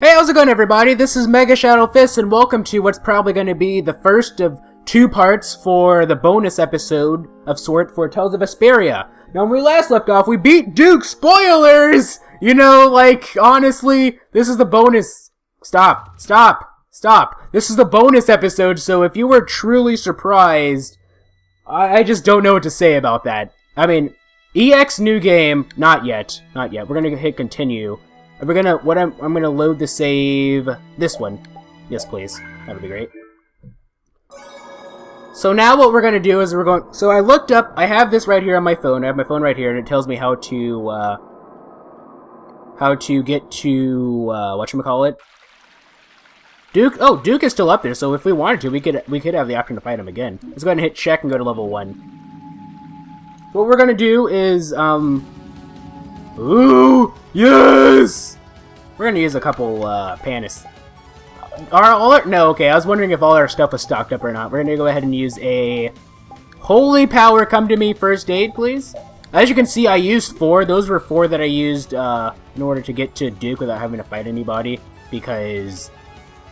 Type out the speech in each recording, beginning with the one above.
Hey, how's it going, everybody? This is MegaShadowFist, and welcome to what's probably going to be the first of two parts for the bonus episode of sort for Tales of Vesperia. Now, when we last left off, we beat Duke. Spoilers! You know, like, honestly, this is the bonus. Stop. This is the bonus episode, so if you were truly surprised, I just don't know what to say about that. I mean, EX new game, not yet. We're gonna hit continue. We're gonna, I'm gonna load the save, this one. Yes, please. That'll be great. So now what we're gonna do is so I looked up, I have this right here on my phone, I have my phone right here, and it tells me how to get to, whatchamacallit? Duke? Oh, Duke is still up there, so if we wanted to, we could have the option to fight him again. Let's go ahead and hit check and go to level 1. What we're gonna do is, ooh! Yes! We're gonna use a couple, panis. No, okay, I was wondering if all our stuff was stocked up or not. We're gonna go ahead and use a Holy Power Come to Me First Aid, please. As you can see, I used 4. Those were 4 that I used, in order to get to Duke without having to fight anybody. Because,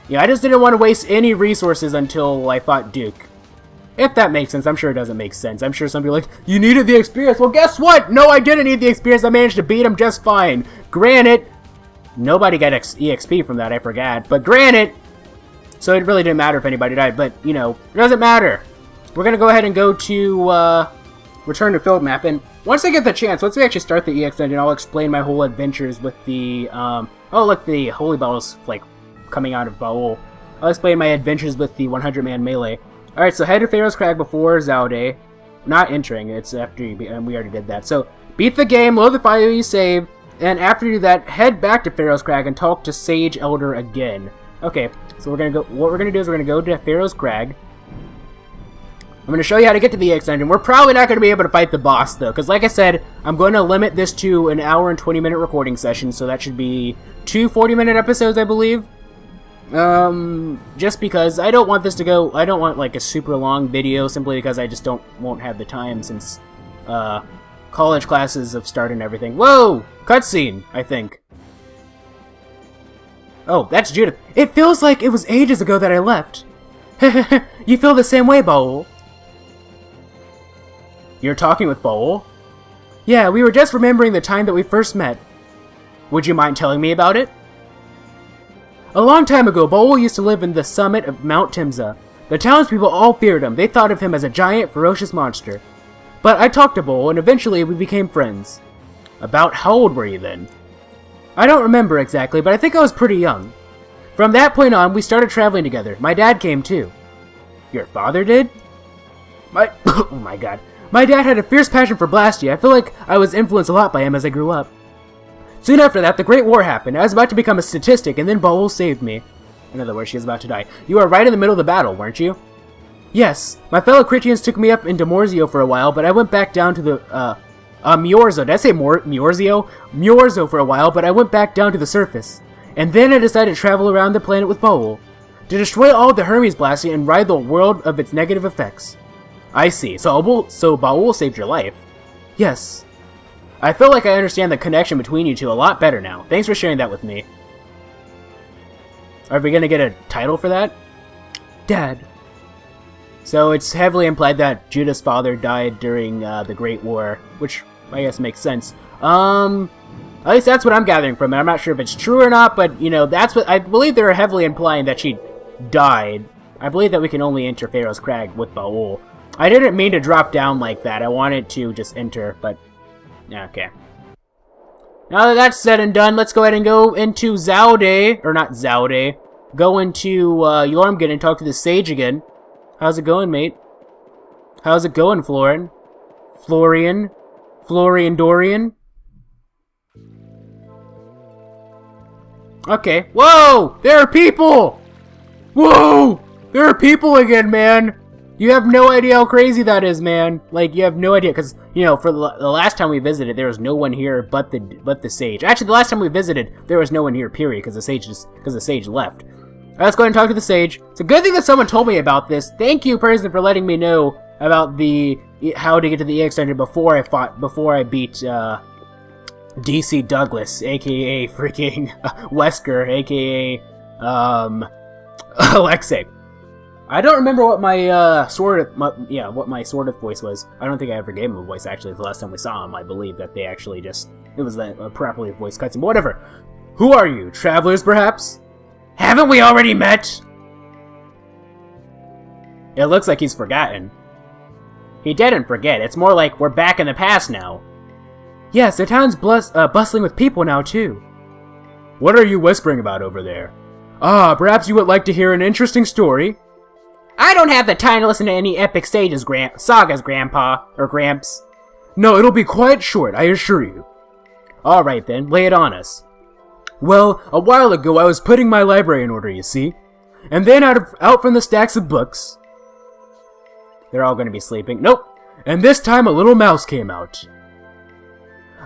yeah, I just didn't want to waste any resources until I fought Duke. If that makes sense. I'm sure it doesn't make sense. I'm sure some people are like, you needed the experience. Well, guess what? No, I didn't need the experience. I managed to beat him just fine. Granted, nobody got EXP from that, I forgot. But granted, so it really didn't matter if anybody died. But, you know, it doesn't matter. We're going to go ahead and go to Return to Field Map. And once I get the chance, once we actually start the EX engine, I'll explain my whole adventures with the, oh, look, the Holy Ball's, like, coming out of Baul. I'll explain my adventures with the 100-man melee. Alright, so head to Pharaoh's Crag before Zaude. Not entering, it's after you beat, and we already did that. So, beat the game, load the file you save, and after you do that, head back to Pharaoh's Crag and talk to Sage Elder again. Okay, so what we're gonna do is we're gonna go to Pharaoh's Crag. I'm gonna show you how to get to the EX engine. We're probably not gonna be able to fight the boss, though, because like I said, I'm going to limit this to an hour and 20-minute recording session, so that should be 2 40-minute episodes, I believe. Just because I don't want this to go, I don't want like a super long video simply because I just won't have the time since, college classes have started and everything. Whoa! Cutscene, I think. Oh, that's Judith. It feels like it was ages ago that I left. You feel the same way, Baul? You're talking with Baul? Yeah, we were just remembering the time that we first met. Would you mind telling me about it? A long time ago, Baul used to live in the summit of Mount Timza. The townspeople all feared him. They thought of him as a giant, ferocious monster. But I talked to Baul, and eventually we became friends. About how old were you then? I don't remember exactly, but I think I was pretty young. From that point on, we started traveling together. My dad came too. Your father did? Oh my god. My dad had a fierce passion for Blastia. I feel like I was influenced a lot by him as I grew up. Soon after that, the Great War happened. I was about to become a statistic, and then Baul saved me. In other words, she was about to die. You were right in the middle of the battle, weren't you? Yes. My fellow Critians took me up into Morzio for a while, but I went back down to the, Miorzo. Did I say Morzio? Miorzo for a while, but I went back down to the surface. And then I decided to travel around the planet with Baul. To destroy all the Hermes Blastia and rid the world of its negative effects. I see. So Baul saved your life? Yes. I feel like I understand the connection between you two a lot better now. Thanks for sharing that with me. Are we gonna get a title for that? Dad. So it's heavily implied that Judah's father died during the Great War, which I guess makes sense. At least that's what I'm gathering from it. I'm not sure if it's true or not, but you know, that's what I believe they're heavily implying that she died. I believe that we can only enter Pharaoh's Crag with Baul. I didn't mean to drop down like that. I wanted to just enter, but okay. Now that that's said and done, let's go ahead and go into Zaude, or not Zaude. Go into Jormungand and talk to the sage again. How's it going, mate? How's it going, Florian? Florian Dorian? Okay. Whoa! There are people! Whoa! There are people again, man! You have no idea how crazy that is, man. Like, you have no idea, because, you know, for the last time we visited, there was no one here but the sage. Actually, the last time we visited, there was no one here, period, because the sage left. Alright, let's go ahead and talk to the sage. It's a good thing that someone told me about this. Thank you, person, for letting me know about how to get to the EX engine before I beat DC Douglas, aka freaking Wesker, aka Alexei. I don't remember what my what my sort of voice was. I don't think I ever gave him a voice actually. The last time we saw him, I believe that they actually just it was a properly voiced cutscene. But whatever. Who are you, travelers perhaps? Haven't we already met? It looks like he's forgotten. He didn't forget. It's more like we're back in the past now. Yes, the town's bustling with people now, too. What are you whispering about over there? Ah, perhaps you would like to hear an interesting story? I don't have the time to listen to any epic sagas, Grandpa, or Gramps. No, it'll be quite short, I assure you. Alright then, lay it on us. Well, a while ago I was putting my library in order, you see. And then out from the stacks of books... They're all going to be sleeping. Nope! And this time a little mouse came out.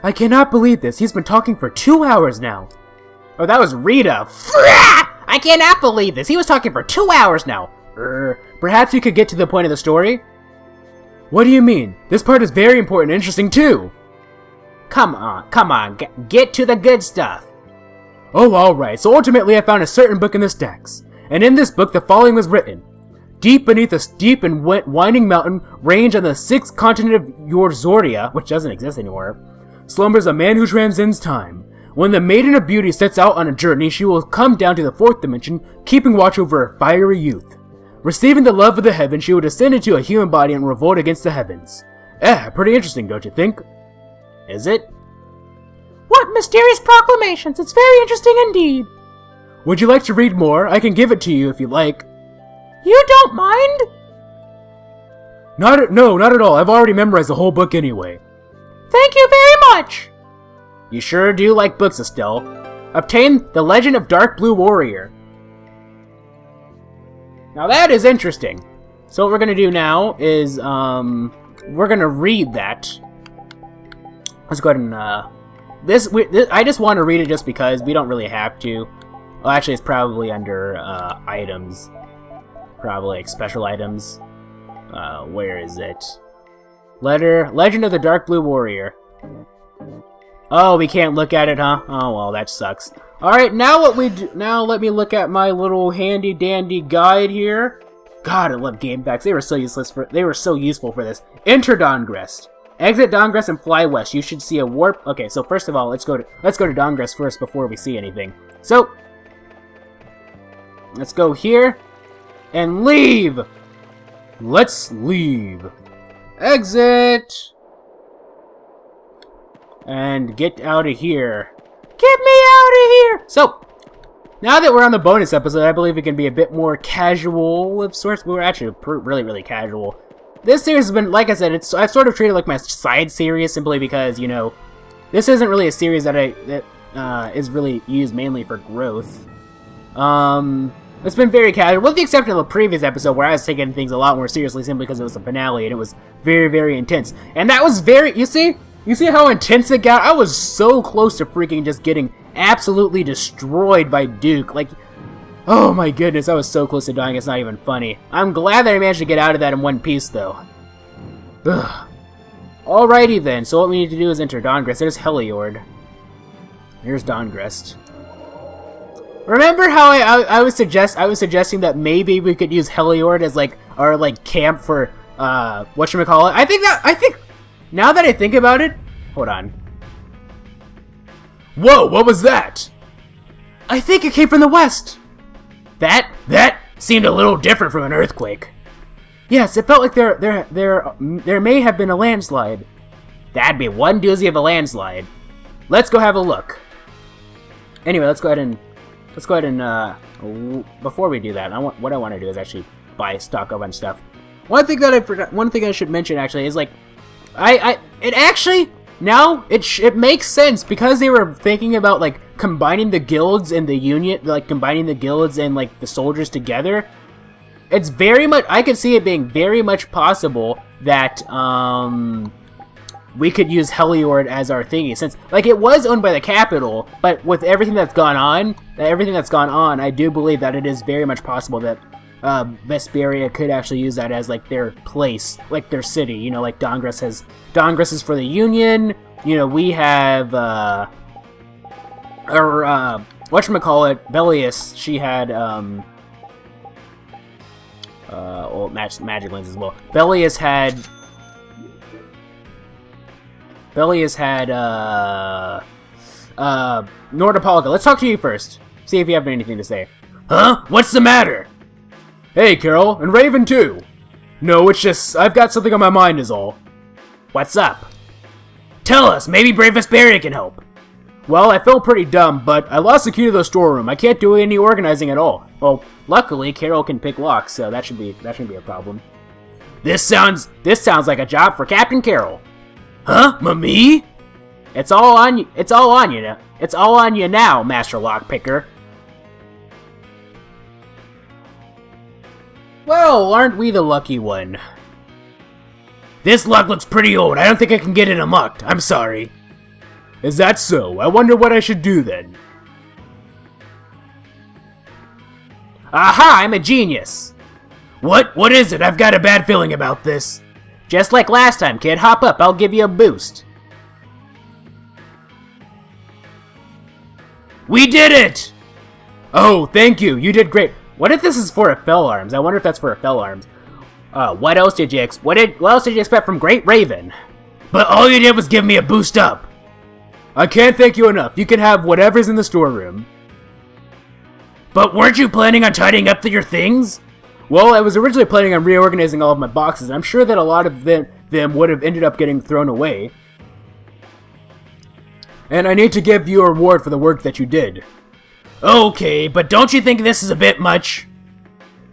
I cannot believe this. He's been talking for 2 hours now. Oh, that was Rita. I cannot believe this. He was talking for 2 hours now. Perhaps you could get to the point of the story? What do you mean? This part is very important and interesting too. Come on. Get to the good stuff. Oh, alright. So ultimately I found a certain book in the stacks. And in this book the following was written. Deep beneath a steep and winding mountain range on the 6th continent of Yorzoria, which doesn't exist anymore, slumbers a man who transcends time. When the Maiden of Beauty sets out on a journey, she will come down to the 4th dimension, keeping watch over her fiery youth. Receiving the love of the heavens, she will descend into a human body and revolt against the heavens. Pretty interesting, don't you think? Is it? What mysterious proclamations! It's very interesting indeed! Would you like to read more? I can give it to you if you like. You don't mind? No, not at all. I've already memorized the whole book anyway. Thank you very much! You sure do like books, Estelle. Obtain The Legend of Dark Blue Warrior. Now that is interesting. So what we're gonna do now is, we're gonna read that. Let's go ahead and, I just want to read it just because we don't really have to. Well, actually, it's probably under, items. Probably like special items. Where is it? Legend of the Dark Blue Warrior. Oh, we can't look at it, huh? Oh, well, that sucks. Alright, now what we do... Now let me look at my little handy-dandy guide here. God, I love game facts. They were so useful for this. Enter Dongrest. Exit Dongrest and fly west. You should see a warp... Okay, so first of all, let's go to Dongrest first before we see anything. So, let's go here. And leave! Let's leave. Exit! And get out of here. Get me out of here! So, now that we're on the bonus episode, I believe it can be a bit more casual of sorts. We were actually really, really casual. This series has been, like I said, I've sort of treated it like my side series simply because, you know, this isn't really a series that is really used mainly for growth. It's been very casual, with the exception of the previous episode where I was taking things a lot more seriously simply because it was the finale and it was very, very intense. And that was very, you see how intense it got? I was so close to freaking just getting absolutely destroyed by Duke. Like, oh my goodness, I was so close to dying, it's not even funny. I'm glad that I managed to get out of that in one piece, though. Ugh. Alrighty then, so what we need to do is enter Dongrest. There's Heliord. Here's Dongrest. Remember how I was suggesting that maybe we could use Heliord as like our like camp for whatchamacallit? I think now that I think about it, hold on. Whoa, what was that? I think it came from the west. That seemed a little different from an earthquake. Yes, it felt like there may have been a landslide. That'd be one doozy of a landslide. Let's go have a look. Anyway, let's go ahead and before we do that, what I want to do is actually buy stock up on stuff. One thing I should mention actually is like, it makes sense because they were thinking about like combining the guilds and the union, like combining the guilds and like the soldiers together. It's very much, I could see it being very much possible that we could use Heliord as our thingy, since like it was owned by the capital, but with everything that's gone on, I do believe that it is very much possible that Vesperia could actually use that as like their place, like their city. You know, like Dongrest is for the Union, you know, we have, whatchamacallit, Belius, she had, well, magic lens as well. Belius had, Nordopolica. Let's talk to you first. See if you have anything to say. Huh? What's the matter? Hey, Carol, and Raven too. No, it's just, I've got something on my mind is all. What's up? Tell us, maybe Brave Vesperia can help. Well, I feel pretty dumb, but I lost the key to the storeroom. I can't do any organizing at all. Well, luckily, Carol can pick locks, so that shouldn't be a problem. This sounds like a job for Captain Carol. Huh? Me? It's all on you. It's all on you now. It's all on you now, Master Lockpicker. Well, aren't we the lucky one? This lock looks pretty old. I don't think I can get it unlocked. I'm sorry. Is that so? I wonder what I should do then. Aha! I'm a genius! What? What is it? I've got a bad feeling about this. Just like last time, kid. Hop up. I'll give you a boost. We did it! Oh, thank you. You did great. What if this is for a fell arms? I wonder if that's for a fell arms. What else did you what else did you expect from Great Raven? But all you did was give me a boost up. I can't thank you enough. You can have whatever's in the storeroom. But weren't you planning on tidying up your things? Well, I was originally planning on reorganizing all of my boxes, and I'm sure that a lot of them would have ended up getting thrown away. And I need to give you a reward for the work that you did. Okay, but don't you think this is a bit much?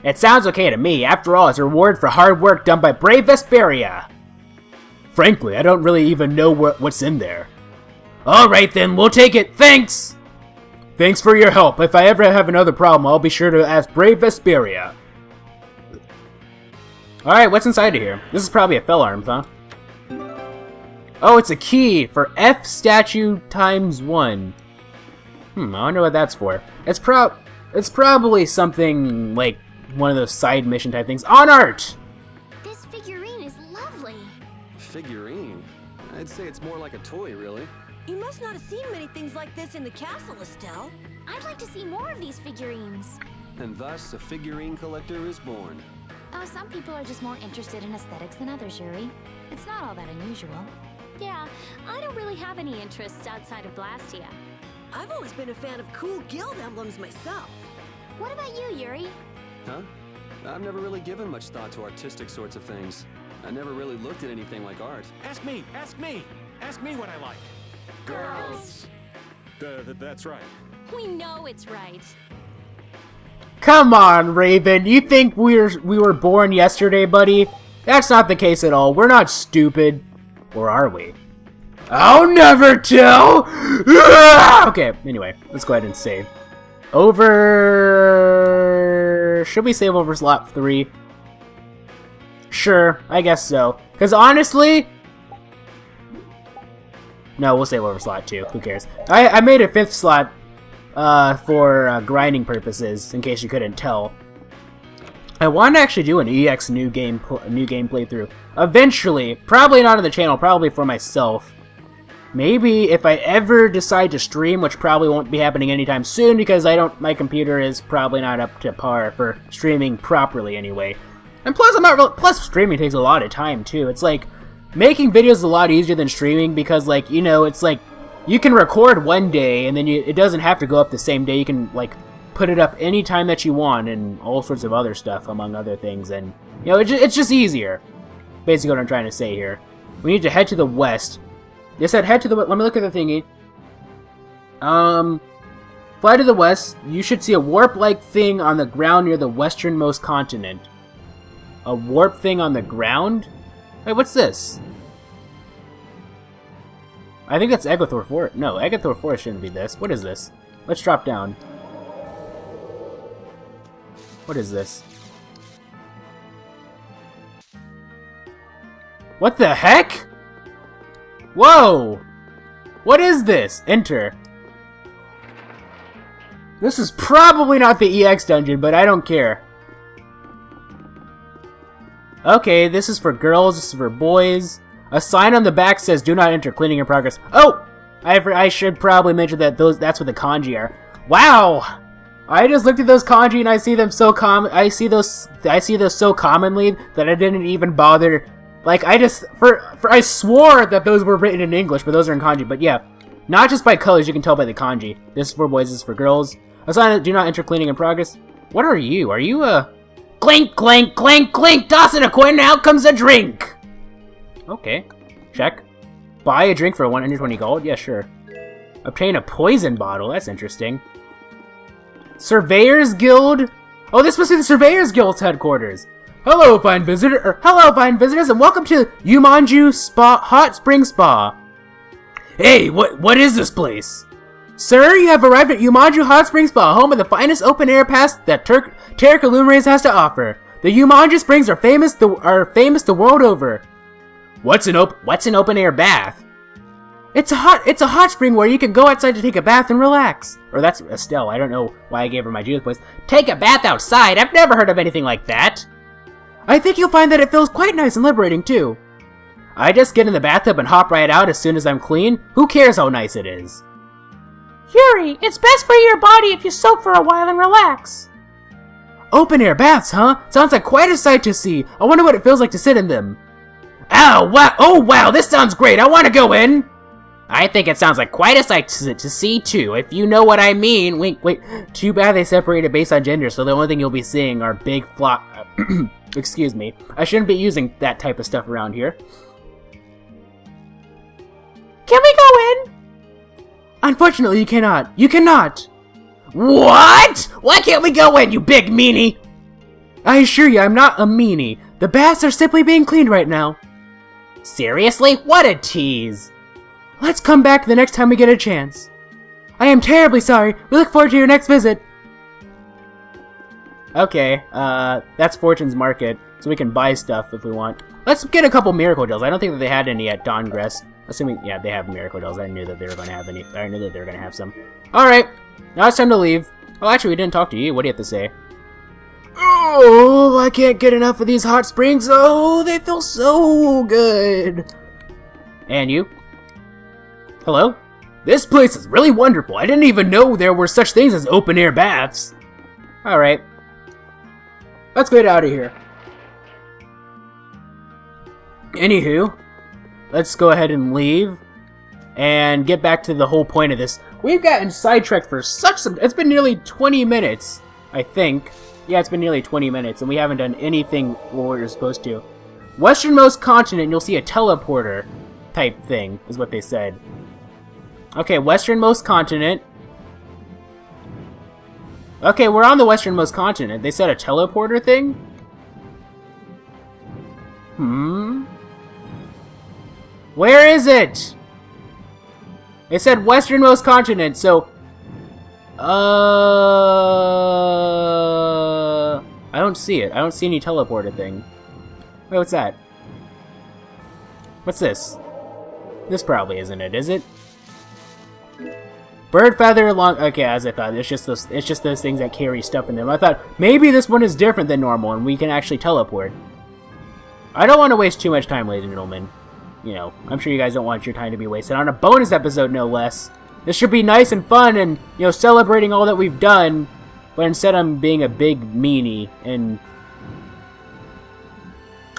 It sounds okay to me. After all, it's a reward for hard work done by Brave Vesperia. Frankly, I don't really even know what's in there. Alright then, we'll take it. Thanks! Thanks for your help. If I ever have another problem, I'll be sure to ask Brave Vesperia. Alright, what's inside of here? This is probably a fell arms, huh? Oh, it's a key for F statue ×1. I wonder what that's for. It's probably something like one of those side mission type things. On art! This figurine is lovely. Figurine? I'd say it's more like a toy, really. You must not have seen many things like this in the castle, Estelle. I'd like to see more of these figurines. And thus, a figurine collector is born. Oh, some people are just more interested in aesthetics than others, Yuri. It's not all that unusual. Yeah, I don't really have any interests outside of Blastia. I've always been a fan of cool guild emblems myself. What about you, Yuri? Huh? I've never really given much thought to artistic sorts of things. I never really looked at anything like art. Ask me! Ask me! Ask me what I like! Girls. That's right. We know it's right. Come on, Raven. You think we were born yesterday, buddy? That's not the case at all. We're not stupid. Or are we? I'll never tell! Okay, anyway, let's go ahead and save. Over... Should we save over slot 3? Sure, I guess so. Because honestly... No, we'll save over slot 2. Who cares? I made a 5th slot for grinding purposes, in case you couldn't tell. I want to actually do an EX new game playthrough. Eventually, probably not on the channel, probably for myself. Maybe if I ever decide to stream, which probably won't be happening anytime soon because my computer is probably not up to par for streaming properly anyway. And plus plus streaming takes a lot of time too. It's like making videos is a lot easier than streaming because like, you know, it's like you can record one day and then it doesn't have to go up the same day. You can like put it up anytime that you want and all sorts of other stuff among other things, and you know, it's just easier. Basically what I'm trying to say here. We need to head to the west. They said head to the west. Let me look at the thingy. Fly to the west. You should see a warp-like thing on the ground near the westernmost continent. A warp thing on the ground? Wait, what's this? I think that's Egothor Forest. No, Egothor Forest shouldn't be this. What is this? Let's drop down. What is this? What the heck? Whoa! What is this? Enter. This is probably not the EX dungeon, but I don't care. Okay, this is for girls, this is for boys. A sign on the back says "Do not enter. Cleaning in progress." Oh, I should probably mention that that's what the kanji are. Wow, I just looked at those kanji and I see them so I see those so commonly that I didn't even bother. Like I swore that those were written in English, but those are in kanji. But yeah, not just by colors, you can tell by the kanji. This is for boys, this is for girls. A sign that "Do not enter. Cleaning in progress." What are you? Are you a clink, clink, clink, clink? Tossing a coin, out comes a drink. Okay, check. Buy a drink for 120 gold? Yeah, sure. Obtain a poison bottle, that's interesting. Surveyor's Guild? Oh, this must be the Surveyor's Guild's headquarters. Hello, fine visitors, and welcome to Yumanju Hot Spring Spa. Hey, what is this place? Sir, you have arrived at Yumanju Hot Spring Spa, home of the finest open-air pass that Terra Illuminates has to offer. The Yumanju Springs are famous the world over. What's an open-air bath? It's a hot spring where you can go outside to take a bath and relax. Or that's Estelle. I don't know why I gave her my Judith voice. Take a bath outside? I've never heard of anything like that. I think you'll find that it feels quite nice and liberating too. I just get in the bathtub and hop right out as soon as I'm clean. Who cares how nice it is? Yuri, it's best for your body if you soak for a while and relax. Open-air baths, huh? Sounds like quite a sight to see. I wonder what it feels like to sit in them. Ow, wow, oh wow, this sounds great, I want to go in! I think it sounds like quite a sight to see too, if you know what I mean. Wait, too bad they separated based on gender, so the only thing you'll be seeing are big excuse me, I shouldn't be using that type of stuff around here. Can we go in? Unfortunately, you cannot. What? Why can't we go in, you big meanie? I assure you, I'm not a meanie. The baths are simply being cleaned right now. Seriously? What a tease. Let's come back the next time we get a chance. I am terribly sorry. We look forward to your next visit. Okay, that's Fortune's Market, so we can buy stuff if we want. Let's get a couple miracle gels. I don't think that they had any at Dawngrest. Assuming, yeah, they have miracle gels. I knew that they were going to have any. I knew that they were going to have some. Alright, now it's time to leave. Oh, actually, we didn't talk to you. What do you have to say? Oh, I can't get enough of these hot springs. Oh, they feel so good. And you? Hello? This place is really wonderful. I didn't even know there were such things as open-air baths. Alright. Let's get out of here. Anywho, let's go ahead and leave and get back to the whole point of this. We've gotten sidetracked for such some... It's been nearly 20 minutes, I think. Yeah, it's been nearly 20 minutes, and we haven't done anything what we were supposed to. Westernmost continent, you'll see a teleporter type thing, is what they said. Okay, westernmost continent. Okay, we're on the westernmost continent. They said a teleporter thing? Where is it? It said westernmost continent, so... I don't see it. I don't see any teleporter thing. Wait, what's that? What's this? This probably isn't it, is it? Bird feather long. Okay, as I thought, it's just those things that carry stuff in them. I thought maybe this one is different than normal and we can actually teleport. I don't want to waste too much time, ladies and gentlemen. You know, I'm sure you guys don't want your time to be wasted on a bonus episode, no less. This should be nice and fun and, you know, celebrating all that we've done. But instead I'm being a big meanie, and...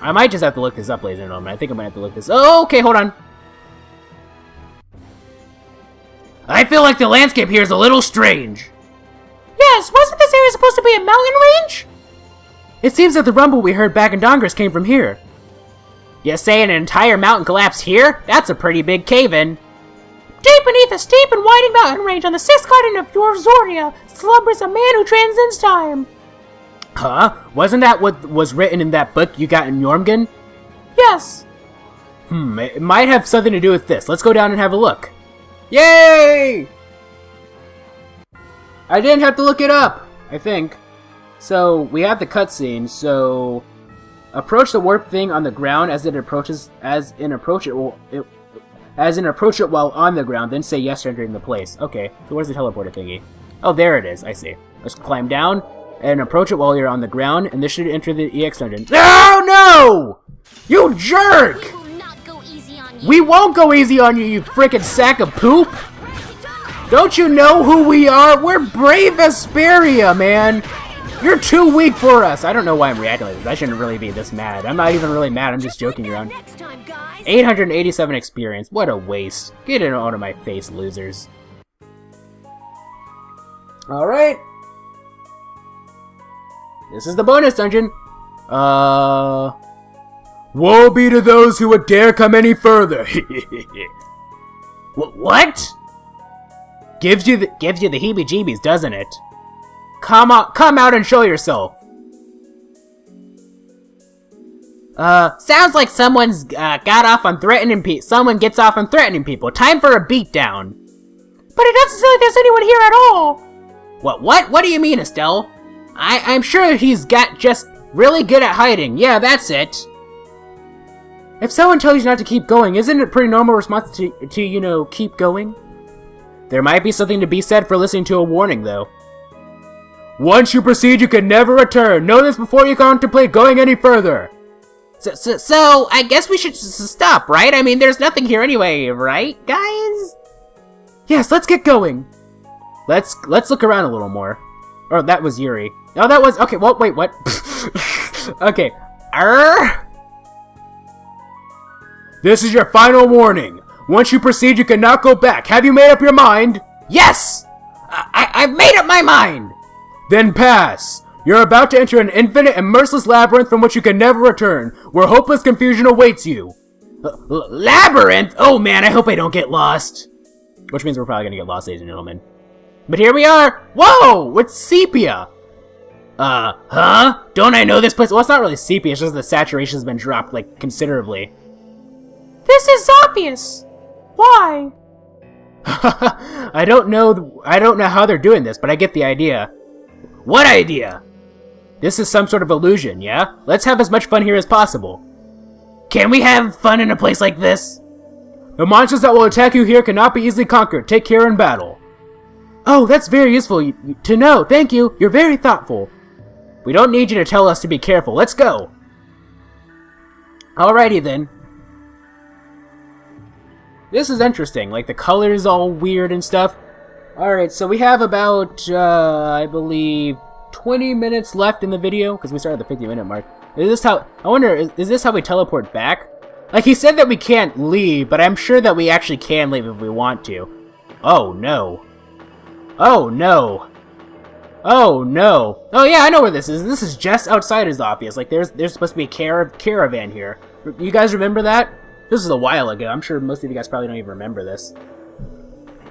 I might just have to look this up, ladies and gentlemen. I think I might have to look this... Oh, okay, hold on. I feel like the landscape here is a little strange. Yes, wasn't this area supposed to be a mountain range? It seems that the rumble we heard back in Dawngrest came from here. You say an entire mountain collapsed here? That's a pretty big cave-in. Deep beneath a steep and winding mountain range on the 6th continent of Yorzoria slumbers a man who transcends time. Huh? Wasn't that what was written in that book you got in Jormungand? Yes. It might have something to do with this. Let's go down and have a look. Yay! I didn't have to look it up, I think. So, we have the cutscene, so... Approach the warp thing on the ground as in approach it while on the ground, then say yes to entering the place. Okay, so where's the teleporter thingy? Oh, there it is, I see. Let's climb down and approach it while you're on the ground, and this should enter the EX dungeon. Oh, no! You jerk! We will not go easy We won't go easy on you, you frickin' sack of poop! Don't you know who we are? We're brave Vesperia, man! You're too weak for us! I don't know why I'm reacting like this. I shouldn't really be this mad. I'm not even really mad, I'm just joking around. 887 experience. What a waste. Get it out of my face, losers. Alright. This is the bonus dungeon. Woe be to those who would dare come any further. What? Gives you the heebie-jeebies, doesn't it? Come out and show yourself. Sounds like someone's got off on threatening people. Someone gets off on threatening people. Time for a beatdown. But it doesn't seem like there's anyone here at all. What do you mean, Estelle? I'm sure he's just really good at hiding. Yeah, that's it. If someone tells you not to keep going, isn't it a pretty normal response to you know, keep going? There might be something to be said for listening to a warning, though. Once you proceed, you can never return. Know this before you contemplate going any further. So I guess we should stop, right? I mean, there's nothing here anyway, right, guys? Yes, let's get going. Let's look around a little more. Oh, that was Yuri. Oh, that was... Okay, well, wait, what? Okay. This is your final warning. Once you proceed, you cannot go back. Have you made up your mind? Yes! I've made up my mind! Then pass. You're about to enter an infinite and merciless labyrinth from which you can never return, where hopeless confusion awaits you. Labyrinth? Oh man, I hope I don't get lost. Which means we're probably gonna get lost, ladies and gentlemen. But here we are! Whoa! It's sepia! Huh? Don't I know this place? Well, it's not really sepia, it's just the saturation's been dropped, like, considerably. This is obvious! Why? I don't know how they're doing this, but I get the idea. What idea? This is some sort of illusion, yeah? Let's have as much fun here as possible. Can we have fun in a place like this? The monsters that will attack you here cannot be easily conquered. Take care in battle. Oh, that's very useful to know. Thank you. You're very thoughtful. We don't need you to tell us to be careful. Let's go. Alrighty then. This is interesting. Like, the color's all weird and stuff. Alright, so we have about, I believe, 20 minutes left in the video, because we started the 50-minute mark. Is this how... I wonder, is this how we teleport back? Like, he said that we can't leave, but I'm sure that we actually can leave if we want to. Oh, no. Oh, no. Oh, no. Oh, yeah, I know where this is. This is just outside his office. Like, there's supposed to be a caravan here. You guys remember that? This was a while ago. I'm sure most of you guys probably don't even remember this.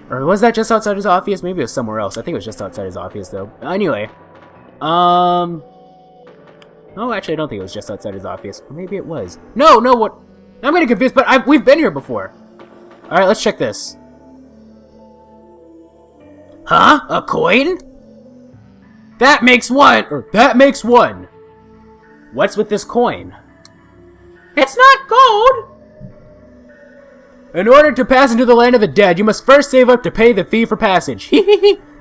Or was that just outside his office? Maybe it was somewhere else. I think it was just outside his office, though. Anyway. No, actually, I don't think it was just outside his office. Or maybe it was. No, what? I'm getting confused, but we've been here before. Alright, let's check this. Huh? A coin? That makes one! Or, that makes one! What's with this coin? It's not gold! In order to pass into the land of the dead, you must first save up to pay the fee for passage.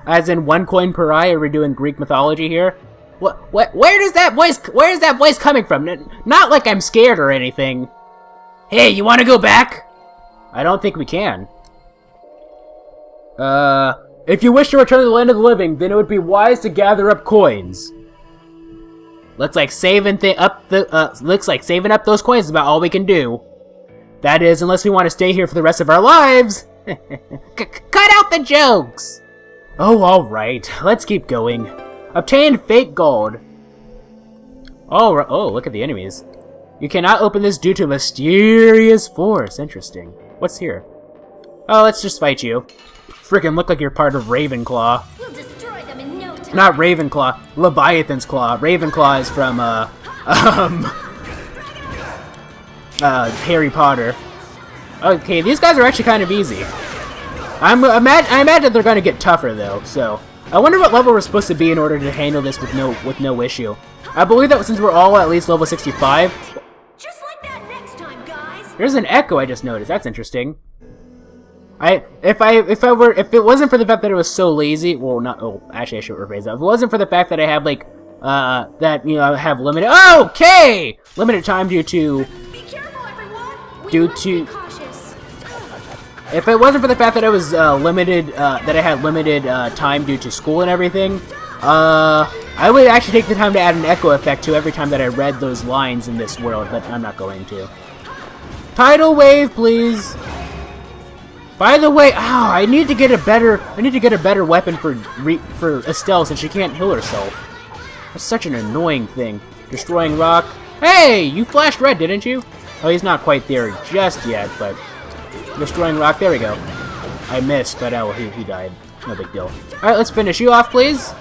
As in 1 coin per eye. Are we doing Greek mythology here? What? Where is that voice coming from? Not like I'm scared or anything. Hey, you want to go back? I don't think we can. If you wish to return to the land of the living, then it would be wise to gather up coins. Looks like saving up those coins is about all we can do. That is, unless we want to stay here for the rest of our lives. Cut out the jokes! Oh, alright. Let's keep going. Obtain fake gold. Oh, look at the enemies. You cannot open this due to a mysterious force. Interesting. What's here? Oh, let's just fight you. Frickin' look like you're part of Ravenclaw. We'll destroy them in no time. Not Ravenclaw. Leviathan's Claw. Ravenclaw is from, Harry Potter. Okay, these guys are actually kind of easy. I imagine they're gonna get tougher though, so... I wonder what level we're supposed to be in order to handle this with no issue. I believe that since we're all at least level 65... Just like that next time, guys. There's an echo I just noticed, that's interesting. If it wasn't for the fact that it was so lazy... Well, not... Oh, actually I should rephrase that. If it wasn't for the fact that I have, like, that, you know, I have limited... Okay! Limited time due to... Be careful, everyone. Due We must to... be cautious. If it wasn't for the fact that I was limited, that I had limited time due to school and everything, I would actually take the time to add an echo effect to every time that I read those lines in this world, but I'm not going to. Tidal wave, please. By the way, ow, I need to get a better weapon for Estelle since she can't heal herself. That's such an annoying thing. Destroying rock. Hey, you flashed red, didn't you? Oh, he's not quite there just yet, but destroying rock. There we go. I missed, but oh, he died. No big deal. All right, let's finish you off, please.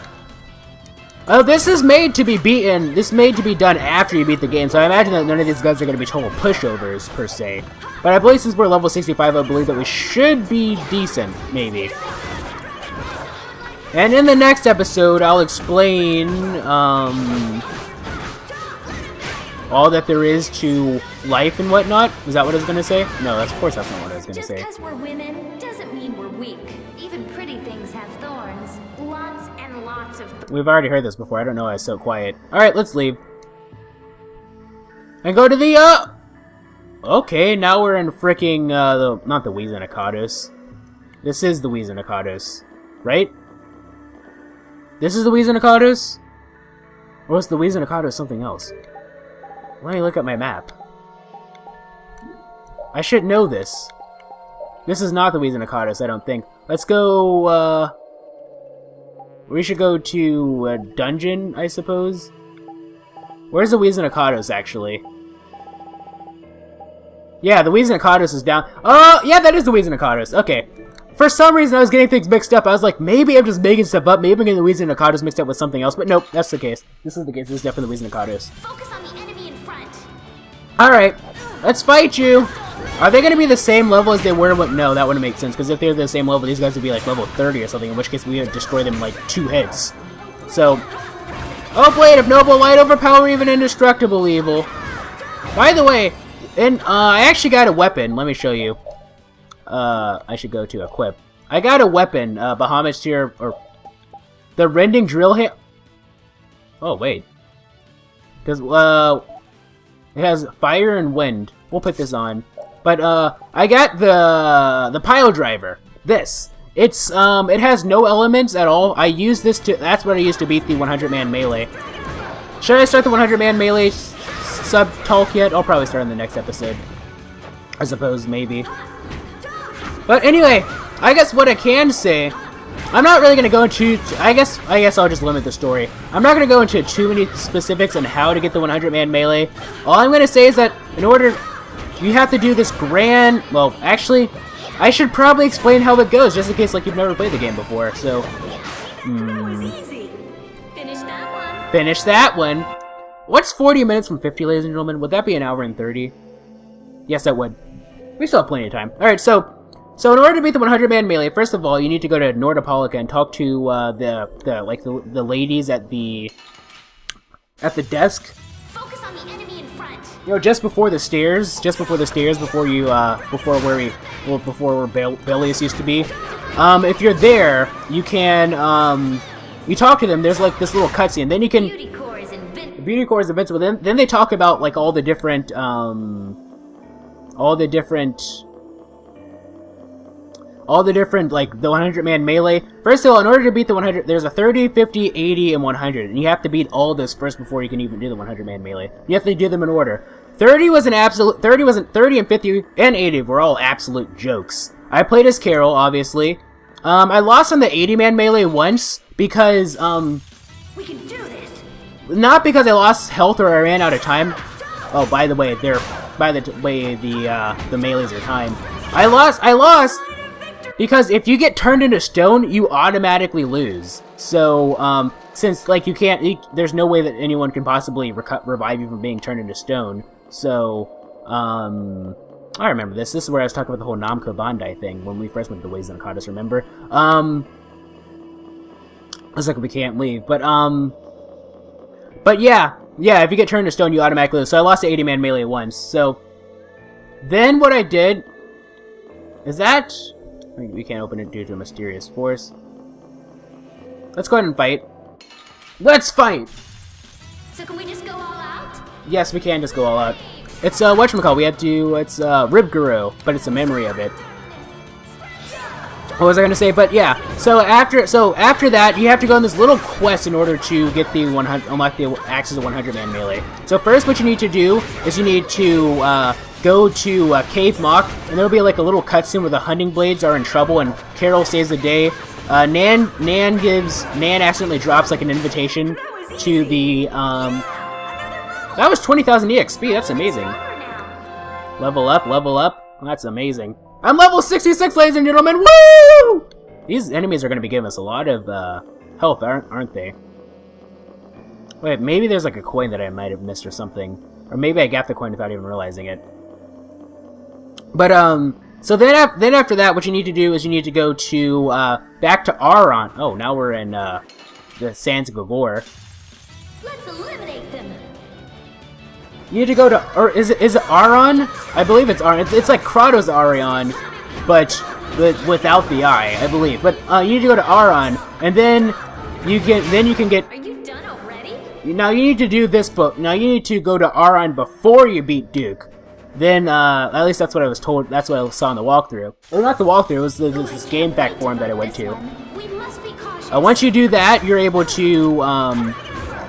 Oh, this is made to be beaten. This is made to be done after you beat the game, so I imagine that none of these guys are going to be total pushovers, per se. But I believe since we're level 65, I believe that we should be decent, maybe. And in the next episode, I'll explain, all that there is to life and whatnot. Is that what I was going to say? No, of course that's not what I was going to say. Just because we're women doesn't mean we're weak. Even pretty things have thorns. Lots and lots of We've already heard this before. I don't know why I was so quiet. Alright, let's leave. And go to the, okay, now we're in fricking, not the Wizenikados. This is the Wizenikados, right? This is the Wizenikados? Or is the Wizenikados something else? Let me look at my map. I should know this. This is not the Wizenikados, I don't think. Let's go, we should go to a dungeon, I suppose. Where's the Wizenikados, actually? Yeah, the Wizenikados is down. Oh, yeah, that is the Wizenikados. Okay. For some reason, I was getting things mixed up. I was like, maybe I'm just making stuff up. Maybe I'm getting the Wizenikados mixed up with something else. But nope, that's the case. This is the case. This is definitely the Wizenikados. focus on the enemy in front. Alright, let's fight you. Are they going to be the same level as they were? No, that wouldn't make sense. Because if they're the same level, these guys would be like level 30 or something. In which case, we would destroy them in like 2 hits. So, oh, Blade of Noble Light, overpower even indestructible evil. By the way, I actually got a weapon. Let me show you. I should go to equip. I got a weapon, Bahamut's here, or the rending drill hit. Oh, wait. Because, it has fire and wind. We'll put this on. But, I got the pile driver. This. It's, it has no elements at all. I use this to, that's what I used to beat the 100-man melee. Should I start the 100-man melee sub-talk yet? I'll probably start in the next episode. I suppose, maybe. But anyway, I guess what I can say, I'm not really going to go into, I guess I'll just limit the story. I'm not going to go into too many specifics on how to get the 100-man melee. All I'm going to say is that in order, you have to do this grand, well, actually, I should probably explain how it goes, just in case like you've never played the game before, so. Easy. Finish that one. Finish that one. What's 40 minutes from 50, ladies and gentlemen? Would that be an hour and 30? Yes, that would. We still have plenty of time. Alright, so in order to beat the 100-man melee, first of all, you need to go to Nordopolica and talk to the ladies at the desk. Focus on the enemy in front. You know, just before the stairs, before where Bellius used to be. If you're there, you can you talk to them. There's like this little cutscene. Then you can. Beauty core is invincible. Beauty core is invincible. Then they talk about like all the different like the 100-man melee. First of all, in order to beat the 100, there's a 30, 50, 80, and 100, and you have to beat all this first before you can even do the 100-man melee. You have to do them in order. 30 and 50 and 80 were all absolute jokes. I played as Carol, obviously. I lost on the 80-man melee once because We can do this. not because I lost health or I ran out of time. Oh, by the way, the melees are timed. I lost because if you get turned into stone, you automatically lose. So, since like there's no way that anyone can possibly revive you from being turned into stone. So, I remember this. This is where I was talking about the whole Namco Bandai thing when we first went to Wizenikados, remember? Looks like we can't leave, but yeah, if you get turned to stone, you automatically lose. So I lost the 80-man melee once. So then what I did is that we can't open it due to a mysterious force. Let's go ahead and fight. Let's fight! So can we just go all out? Yes, we can just go all out. It's whatchamacall, we have to, it's Ribguru, but it's a memory of it. what was I gonna say? But yeah, so after that, you have to go on this little quest in order to get the 100, unlock the access to 100-man melee. So first, what you need to do is you need to go to Cave Mock, and there'll be like a little cutscene where the hunting blades are in trouble, and Carol saves the day. Nan accidentally drops like an invitation to the that was 20,000 EXP. That's amazing. Level up, level up. That's amazing. I'm level 66, ladies and gentlemen! Woo! These enemies are going to be giving us a lot of health, aren't they? Wait, maybe there's like a coin that I might have missed or something. Or maybe I got the coin without even realizing it. But, so then after that, what you need to do is you need to go to, back to Aron. Oh, now we're in, the Sands of Gogor. Let's eliminate them. You need to go to, or is it Aron? I believe it's Aron. It's like Kratos Arion, but without the eye, I believe. But you need to go to Aron, and then you can get. Are you done already? Now you need to do this book. Now you need to go to Aron before you beat Duke. Then at least that's what I was told. That's what I saw in the walkthrough. Or not the walkthrough. It was this game fact forum that I went to. We must be cautious. Once you do that, you're able to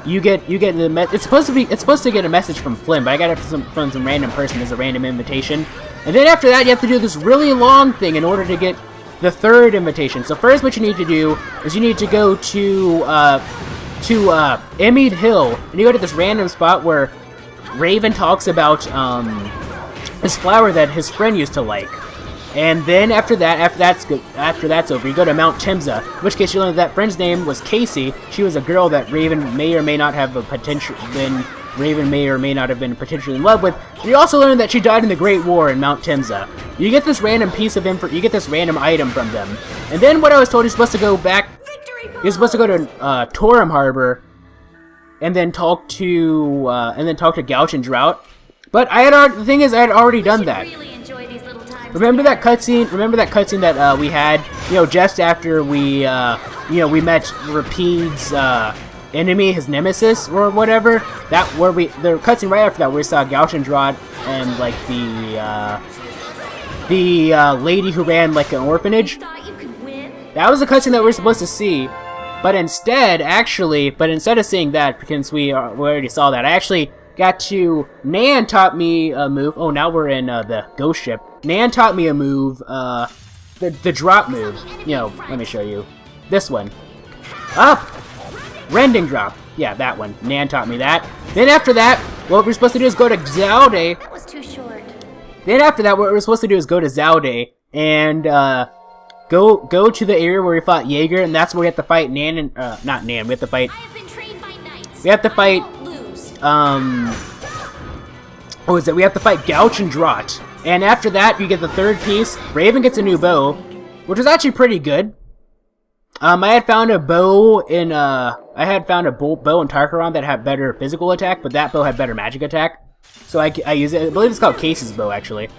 you get the it's supposed to get a message from Flynn, but I got it from some random person as a random invitation. And then after that, you have to do this really long thing in order to get the third invitation. So first, what you need to do is you need to go to Emmead Hill, and you go to this random spot where Raven talks about this flower that his friend used to like. And then after that's over, you go to Mount Timza, in which case you learn that friend's name was Casey. She was a girl that Raven may or may not have been potentially in love with. You also learn that she died in the Great War in Mount Timza. You get this random piece of you get this random item from them. And then what I was told, you're supposed to go back. You're supposed to go to Torum Harbor, and then talk to Gouch and Drought. But the thing is, I had already done that. Really enjoy these little times. Remember that cutscene that we had, just after we met Rapide's enemy, his nemesis or whatever. The cutscene right after that, where we saw Gouch and Drought and like the lady who ran like an orphanage. Thought you could win? That was the cutscene that we were supposed to see. But instead of seeing that, because we already saw that, I actually got to. Nan taught me a move. Oh, now we're in the ghost ship. Nan taught me a move, the drop move. Let me show you. This one. Up! Rending drop. Yeah, that one. Nan taught me that. Then after that, what we're supposed to do is go to Zaude. That was too short. Then after that, what we're supposed to do is go to Zaude and go to the area where we fought Jaeger, and that's where we have to fight Nan and not Nan. We have to fight. I have been trained by knights. We have to fight. I won't lose. What was it? We have to fight Gouch and Drought. And after that, you get the third piece. Raven gets a new bow, which was actually pretty good. I had found a bow in bow in Tarkaron that had better physical attack, but that bow had better magic attack. So I use it. I believe it's called Casey's bow, actually.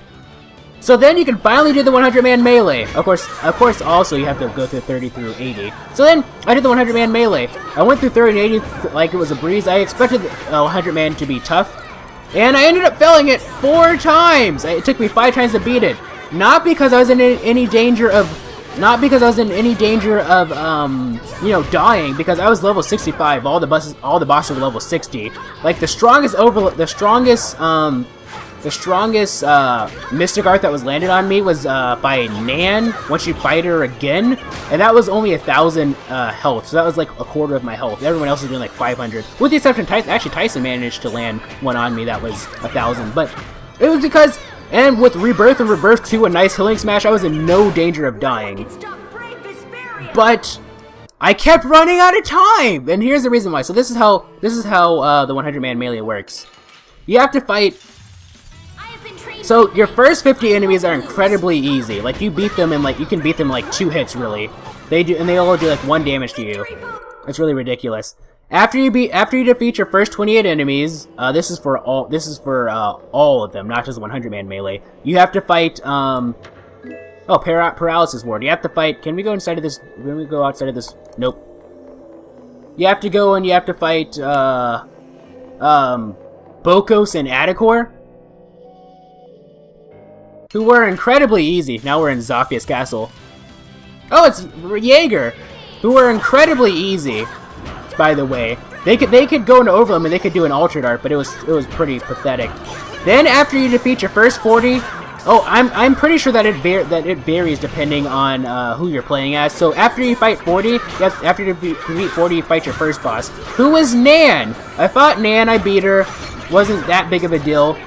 So then you can finally do the 100-man melee. Of course, also you have to go through 30 through 80. So then I did the 100-man melee. I went through 30 and 80 like it was a breeze. I expected 100-man to be tough, and I ended up failing it 4 times. It took me 5 times to beat it. Not because I was in any danger of dying, because I was level 65. All the bosses were level 60. Like the strongest Mystic Art that was landed on me was by Nan, once you fight her again, and that was only 1,000 health, so that was like a quarter of my health. Everyone else was doing like 500, with the exception of Tyson. Actually, Tyson managed to land one on me that was 1,000, but it was because, and with Rebirth and Rebirth 2, a nice healing smash, I was in no danger of dying. But I kept running out of time, and here's the reason why. So this is how the 100-man melee works. You have to fight. So your first 50 enemies are incredibly easy. Like you can beat them in like 2 hits, really. And they all do like 1 damage to you. It's really ridiculous. After you defeat your first 28 enemies, this is for all of them, not just 100-man melee. You have to fight paralysis ward. You have to fight. Can we go inside of this? Can we go outside of this? Nope. You have to go and you have to fight Bokos and Adikor, who were incredibly easy. Now we're in Zophia's castle. Oh, it's Jaeger, who were incredibly easy, by the way. They could go into Overwhelm and they could do an Altered Art, but it was pretty pathetic. Then after you defeat your first 40, oh, I'm pretty sure that it varies depending on who you're playing as. So after you fight 40, after you defeat 40, you fight your first boss, who was Nan. I fought Nan, I beat her, wasn't that big of a deal.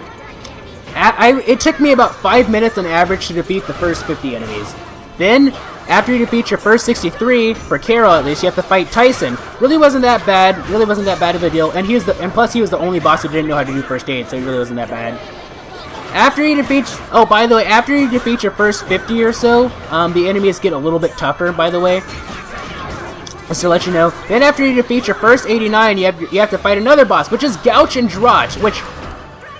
It took me about 5 minutes on average to defeat the first 50 enemies. Then, after you defeat your first 63, for Carol at least, you have to fight Tyson. Really wasn't that bad of a deal, and plus he was the only boss who didn't know how to do first aid, so he really wasn't that bad. After you defeat, oh, by the way, after you defeat your first 50 or so, the enemies get a little bit tougher, by the way. Just to let you know. Then after you defeat your first 89, you have to fight another boss, which is Gouch and Drotch, which,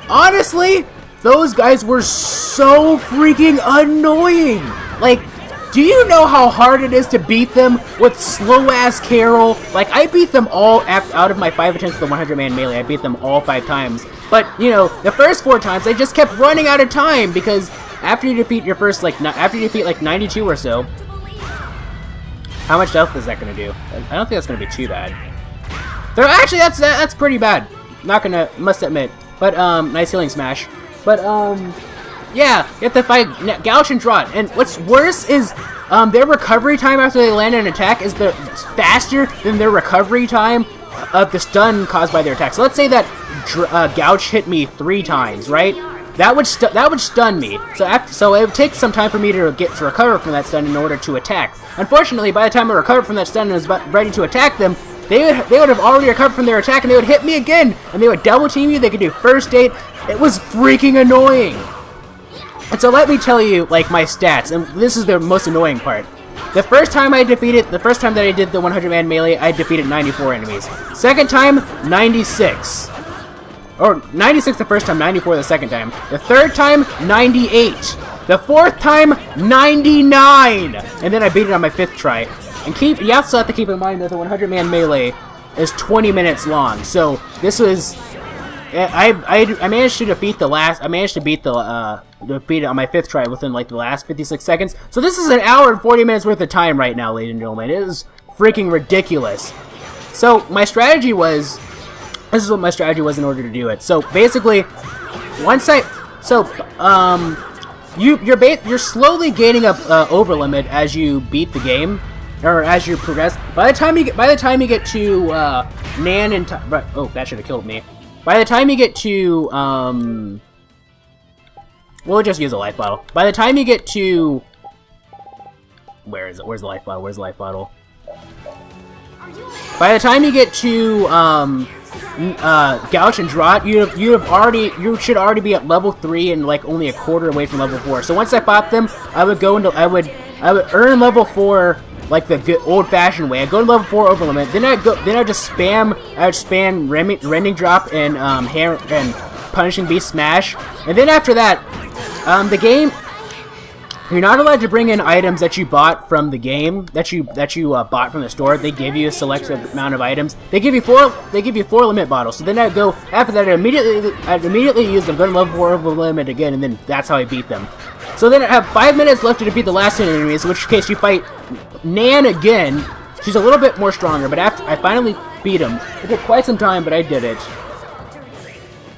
honestly, those guys were so freaking annoying. Like, do you know how hard it is to beat them with slow-ass Carol? Like, I beat them all out of my 5 attempts at the 100-man melee. I beat them all 5 times. But, you know, the first 4 times, I just kept running out of time because after you defeat your first, after you defeat, 92 or so, how much health is that going to do? I don't think that's going to be too bad. Actually, that's pretty bad. Must admit. But, nice healing smash. But, yeah, you have to fight Gouch and Drot, and what's worse is their recovery time after they land an attack is faster than their recovery time of the stun caused by their attack. So let's say that Gouch hit me 3 times, right? That would stun me. So it would take some time for me to recover from that stun in order to attack. Unfortunately, by the time I recovered from that stun and was ready to attack them, they would have already recovered from their attack, and they would hit me again, and they would double team you. They could do first aid. It was freaking annoying. And so let me tell you, my stats, and this is the most annoying part. The first time that I did the 100-man melee, I defeated 94 enemies. Second time, 96. Or 96 the first time, 94 the second time. The third time, 98. The fourth time, 99. And then I beat it on my 5th try. And you also have to keep in mind that the 100-man melee is 20 minutes long. So this was... I managed to defeat defeat it on my 5th try within the last 56 seconds. So this is an hour and 40 minutes worth of time right now, ladies and gentlemen. It is freaking ridiculous. So my strategy was, this is what my strategy was in order to do it. So basically, you're slowly gaining up over limit as you beat the game, or as you progress. By the time you get to Nan and oh, that should have killed me. By the time you get to, we'll just use a life bottle. By the time you get to, where is it? Where's the life bottle? Where's the life bottle? By the time you get to, Gouch and Drot, you should already be at level 3 and only a quarter away from level 4. So once I fought them, I would earn level 4 the good old-fashioned way. I go to level 4 over limit, then I would spam Rending Drop and Punishing Beast Smash, and then after that, the game, you're not allowed to bring in items that you bought from the game, that you bought from the store. They give you a selected amount of items. They give you 4 limit bottles. So then I go after that. I'd immediately use them, go to level 4 over limit again, and then that's how I beat them. So then I have 5 minutes left to defeat the last 10 enemies, in which case you fight Nan again. She's a little bit more stronger, but after I finally beat him, it took quite some time, but I did it.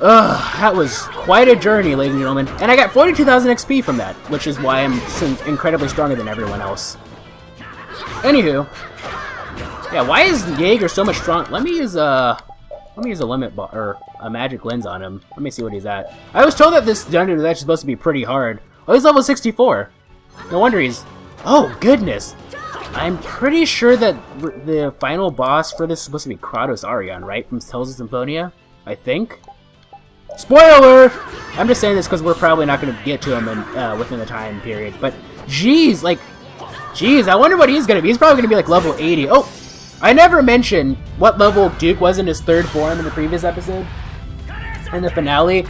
Ugh, that was quite a journey, ladies and gentlemen. And I got 42,000 XP from that, which is why I'm incredibly stronger than everyone else. Anywho, yeah, why is Jaeger so much strong? Let me use a limit or a magic lens on him. Let me see what he's at. I was told that this dungeon was actually supposed to be pretty hard. Oh, he's level 64. No wonder he's... Oh, goodness. I'm pretty sure that the final boss for this is supposed to be Kratos Arion, right? From Tales of Symphonia? I think? Spoiler! I'm just saying this because we're probably not going to get to him within the time period. But, geez, I wonder what he's going to be. He's probably going to be level 80. Oh, I never mentioned what level Duke was in his 3rd form in the previous episode. In the finale.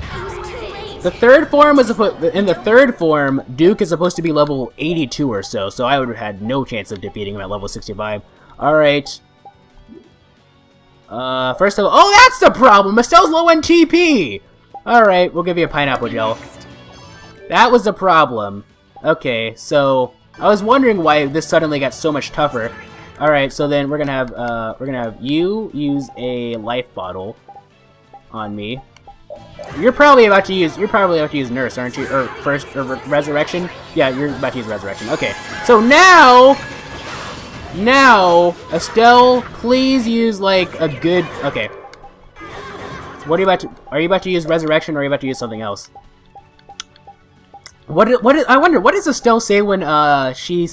The 3rd form was in the 3rd form, Duke is supposed to be level 82 or so, so I would have had no chance of defeating him at level 65. Alright. First of all, oh, that's the problem! Estelle's low on TP! Alright, we'll give you a pineapple gel. That was the problem. Okay, so I was wondering why this suddenly got so much tougher. Alright, so then we're gonna have you use a life bottle on me. You're probably about to use nurse, aren't you? Or resurrection? Yeah, you're about to use resurrection. Okay. So now Estelle, please use like a good okay. What are you about to use resurrection or are you about to use something else? I wonder what does Estelle say when she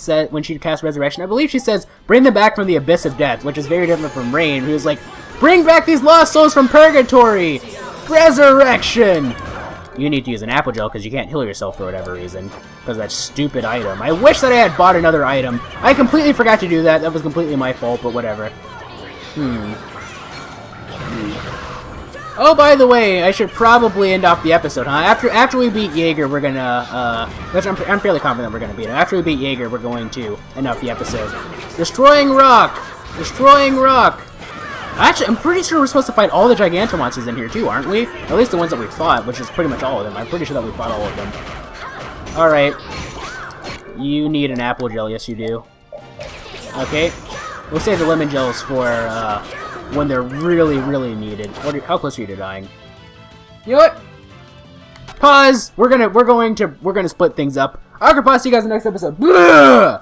casts resurrection? I believe she says bring them back from the abyss of death, which is very different from Rain, who's like bring back these lost souls from purgatory. Resurrection. You need to use an apple gel because you can't heal yourself for whatever reason because of that stupid item. I wish that I had bought another item. I completely forgot to do that. That was completely my fault, but whatever. Oh, by the way, I should probably end off the episode, huh? After we beat Jaeger, we're gonna, which I'm fairly confident we're gonna beat him. After we beat Jaeger, we're going to end off the episode. Destroying rock! Destroying rock! Actually, I'm pretty sure we're supposed to fight all the Gigantomons in here too, aren't we? At least the ones that we fought, which is pretty much all of them. I'm pretty sure that we fought all of them. Alright. You need an apple gel, yes you do. Okay. We'll save the lemon gels for, when they're really, really needed. How close are you to dying? You know what? Pause! We're gonna split things up. I'm gonna pause, see you guys in the next episode. Blah!